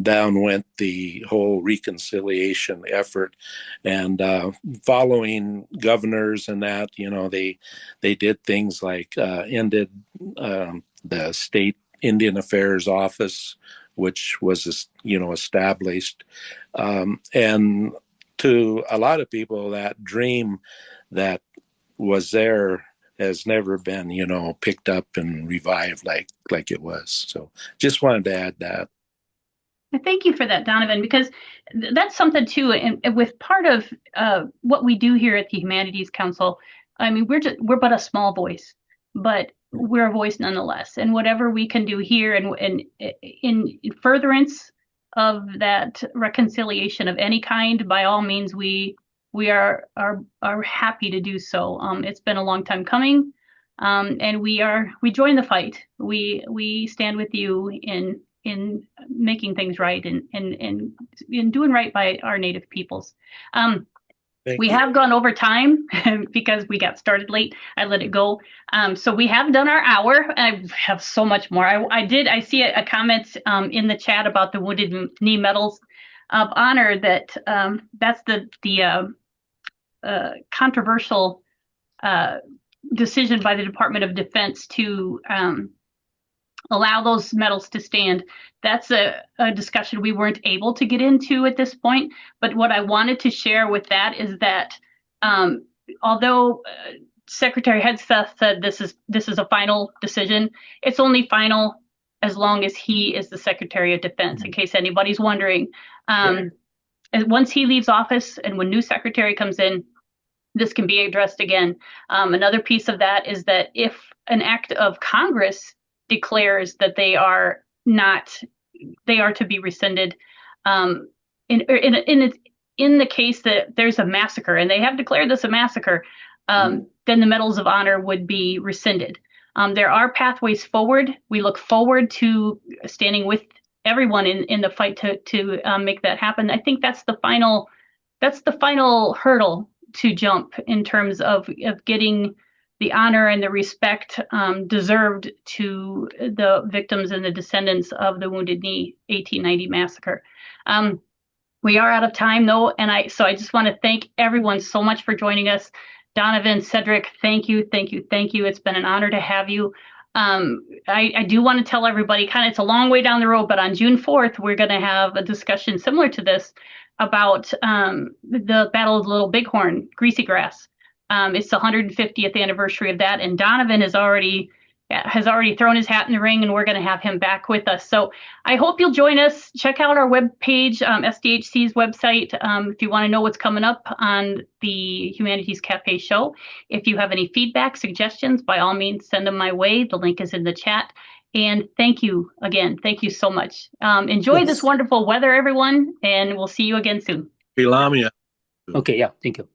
down went the whole reconciliation effort. And following governors and that, they did things like ended the state Indian Affairs Office, which was established, and to a lot of people, that dream that was there has never been, picked up and revived like it was. So, just wanted to add that. Thank you for that, Donovan, because that's something too. And with part of what we do here at the Humanities Council, I mean, we're but a small voice, but we're a voice nonetheless. And whatever we can do here, and in furtherance of that reconciliation of any kind, by all means, we are happy to do so. It's been a long time coming, and we join the fight. We stand with you in making things right and in doing right by our Native peoples. We have gone over time because we got started late. I let it go. So we have done our hour. I have so much more. I see a comment in the chat about the Wounded Knee Medals of Honor that's the controversial decision by the Department of Defense to allow those medals to stand. That's a discussion we weren't able to get into at this point. But what I wanted to share with that is that although Secretary Hegseth said this is a final decision, it's only final as long as he is the Secretary of Defense, in case anybody's wondering. Once he leaves office and when new secretary comes in, this can be addressed again. Another piece of that is that if an act of Congress declares that they are to be rescinded, in the case that there's a massacre, and they have declared this a massacre, then the Medals of Honor would be rescinded. There are pathways forward. We look forward to standing with everyone in the fight to make that happen. I think that's the final hurdle to jump in terms of getting the honor and the respect deserved to the victims and the descendants of the Wounded Knee 1890 massacre. We are out of time though, and I just want to thank everyone so much for joining us. Donovan, Cedrick, thank you. It's been an honor to have you. I do want to tell everybody, it's a long way down the road, but on June 4th, we're going to have a discussion similar to this about the Battle of the Little Bighorn, Greasy Grass. It's the 150th anniversary of that, and Donovan has already thrown his hat in the ring, and we're going to have him back with us. So I hope you'll join us. Check out our webpage, SDHC's website, if you want to know what's coming up on the Humanities Cafe show. If you have any feedback, suggestions, by all means, send them my way. The link is in the chat. And thank you again. Thank you so much. Enjoy this wonderful weather, everyone, and we'll see you again soon. Lamia. Okay, yeah, thank you.